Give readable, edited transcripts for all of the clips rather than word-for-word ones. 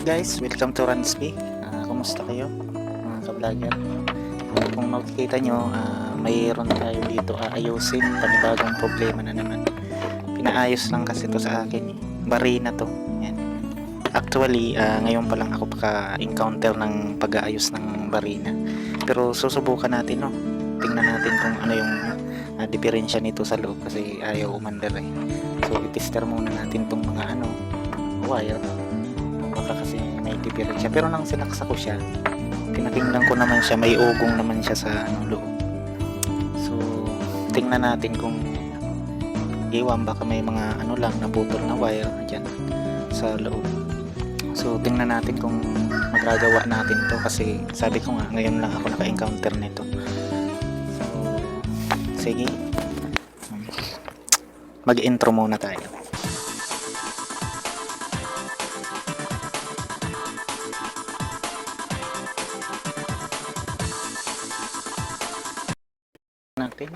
Guys, welcome to Ransby. Kumusta kayo mga ka-vlogger? Kung makikita nyo, mayroon tayo dito aayusin. Panibagong problema na naman. Pinaayos lang kasi to sa akin. Barina to. Yan. Actually, ngayon pa lang ako paka-encounter ng pag-aayos ng barina. Pero susubukan natin, no? Tingnan natin kung ano yung diferensya nito sa loob kasi ayaw umandar eh. So, itester muna natin tong mga wire. Baka kasi may diferensya, pero nang sinaksa ko siya, tinatingnan ko naman siya, may ugong naman siya sa loob. So tingnan natin kung iwan, baka may mga lang naputol na wire dyan sa loob. So tingnan natin kung magagawa natin to kasi sabi ko nga ngayon lang ako naka-encounter nito. So sige, mag-intro muna tayo. Natin.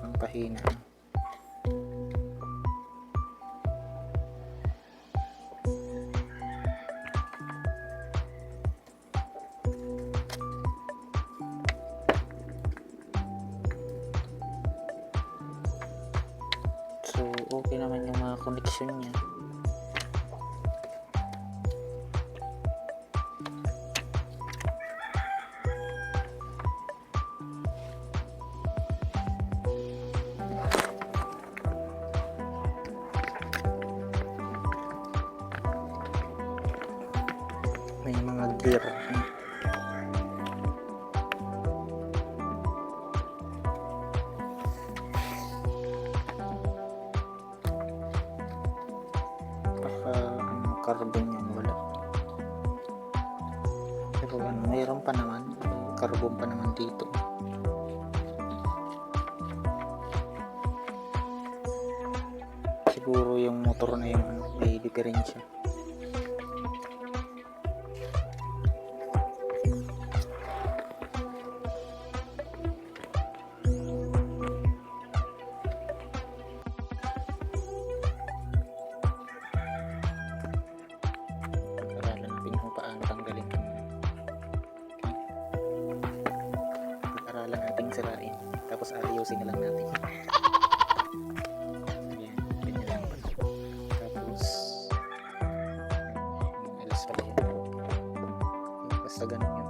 Pampahina. So okay naman yung mga connection niya. solder. Baka carbon yung wala. Pero mayroon pa naman. Carbon pa naman dito. Siguro yung motor na yung may diferensya. Pag-aralan natin kung paano tanggalin ito. Pag-aralan natin sirain. Tapos ayusin na lang natin. Basta ganun yun.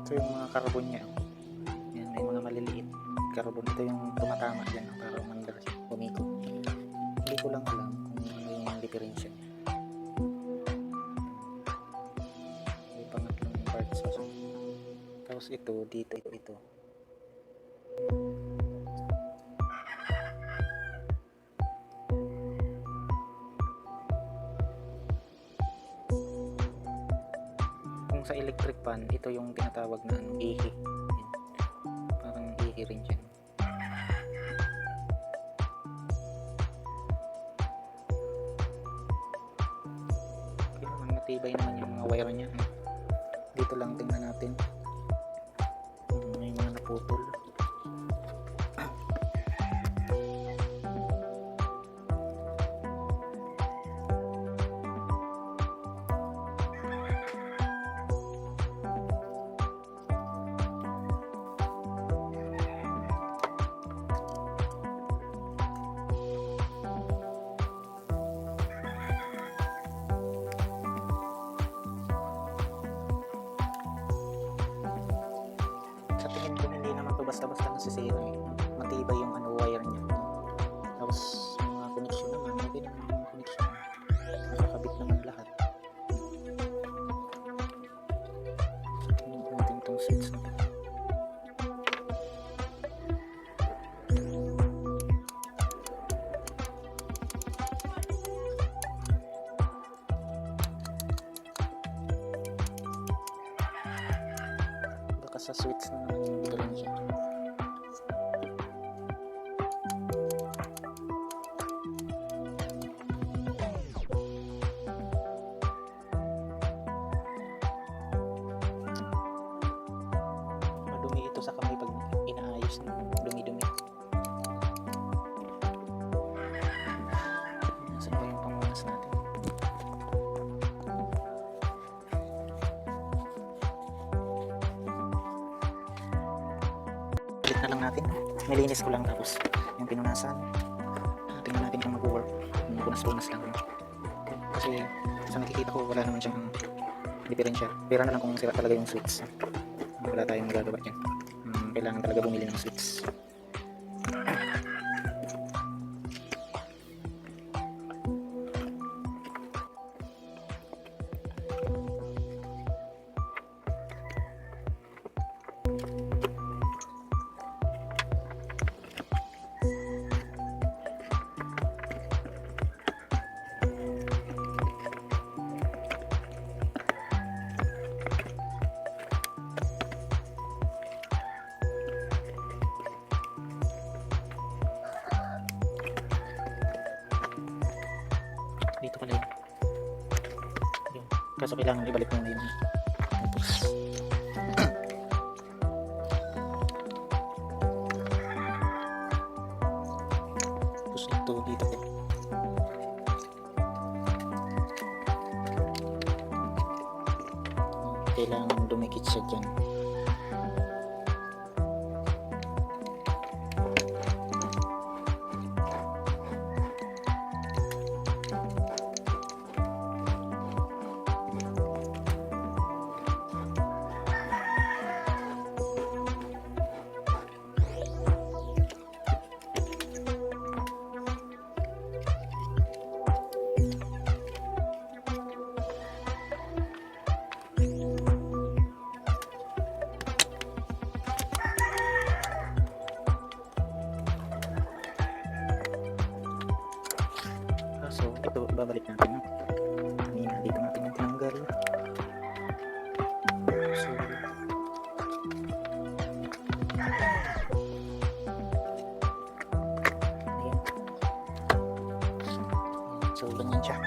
Ito yung mga carbon niya. Yan, may mga maliliit carbon. Ito yung tumatama dyan para umandar siya, umikot. Hindi ko lang alam kung ano yung diferensya niya. May pangatlong part sa tapos ito, dito, ito. Kung sa electric fan, ito yung tinatawag na ihi. Yan. Parang ihi rin dyan. Okay naman, matibay naman yung mga wire niya. Dito lang tingnan natin. May mga naputol. Sa tingin ko hindi naman to basta-basta nasisira eh. Matibay yung wire niya. Tapos yung mga connection naman, okay naman yung connection. Nakakabit naman lahat. Tingnan natin itong switch na to. Sa switch na naman yung diferensya. Madumi ito sa kamay pag inaayos na dumi-dumi. Nasaan ba yung pamunas natin? Na lang natin, nilinis ko lang tapos yung pinunasan, tingnan natin kung mag-work, punas-punas lang kasi sa nakikita ko wala naman siyang diferensya. Pera na lang kung sira talaga yung switch, wala tayong magagawa dyan. Kailangan talaga bumili ng switch. Dito pala yun. Yun. Kaso kailangan ibalik mo na yun. Tapos ito dito po. Kailangan dumikit siya dyan. Babalik natin, no? Kanina, dito natin yung tinanggal. So, ayan. So, ganyan siya.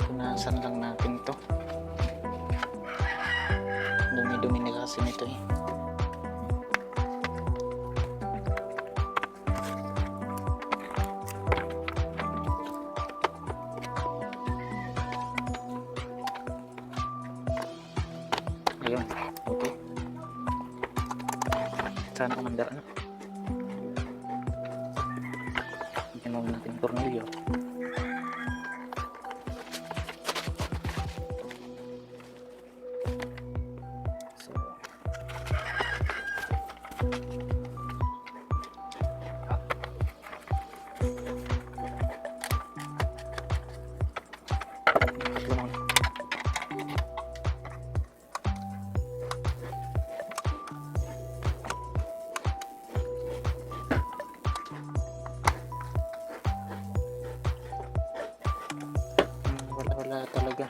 Punasan lang natin to. Dumi-dumi na kasi nito eh. Ayun, okay. Sana kumandar na. Ginawag natin yung tornilyo. So, tatlo muna. Wala talaga.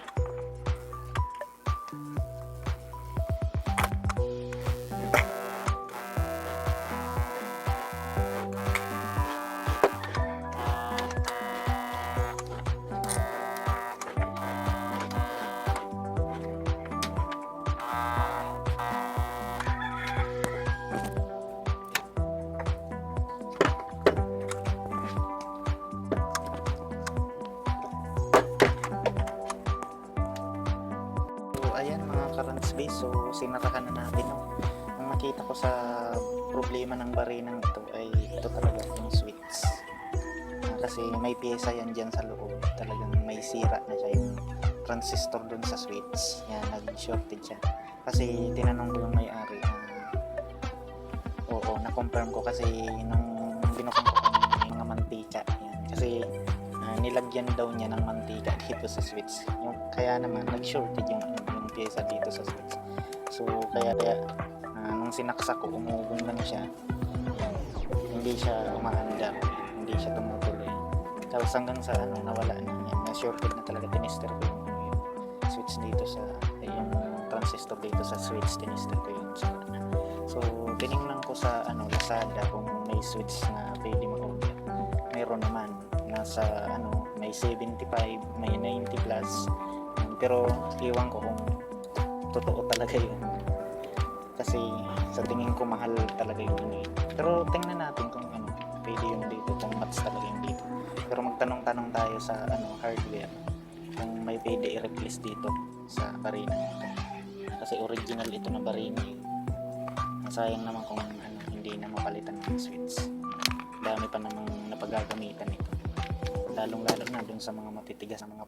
So, ayan mga ka-runs base, so sinarahan na natin, no? Ang nakita ko sa problema ng barinang ito ay ito talaga yung switch. Kasi may pyesa yan dyan sa loob, talagang may sira na siya yung transistor dun sa switch. Yan, nag-shorted siya. Kasi tinanong ko yung may-ari, oo, na-confirm ko kasi nung binuksan ko yung mga mantika. Yan. Kasi nilagyan daw niya ng mantika dito sa switch. Yung, kaya naman nag-shorted yung pyesa dito sa switch. So kaya nung sinaksak ko, umugong lang siya. Yan. Hindi siya umaandar, hindi siya tumutuloy. Tapos hanggang sa nawala na yan, na-shorted na talaga. Tinister ko yung switch dito sa yung transistor dito sa switch, tinister ko yun sa na. So tiningnan ko sa Lazada kung may switch na pwede mag-order. Meron naman nasa may 75, may 90 plus. Pero iwan ko kung totoo talaga yun. Kasi sa tingin ko mahal talaga yung Pero tingnan natin kung pwede yun dito, kung match talaga yung dito. Pero magtanong-tanong tayo sa hardware kung may pwede i-replace dito sa barina nito. Kasi original ito na barina eh. Sayang naman kung hindi na mapalitan ng switch. Dami pa namang napagagamitan ito. Lalong-lalo na dun sa mga matitigas na mga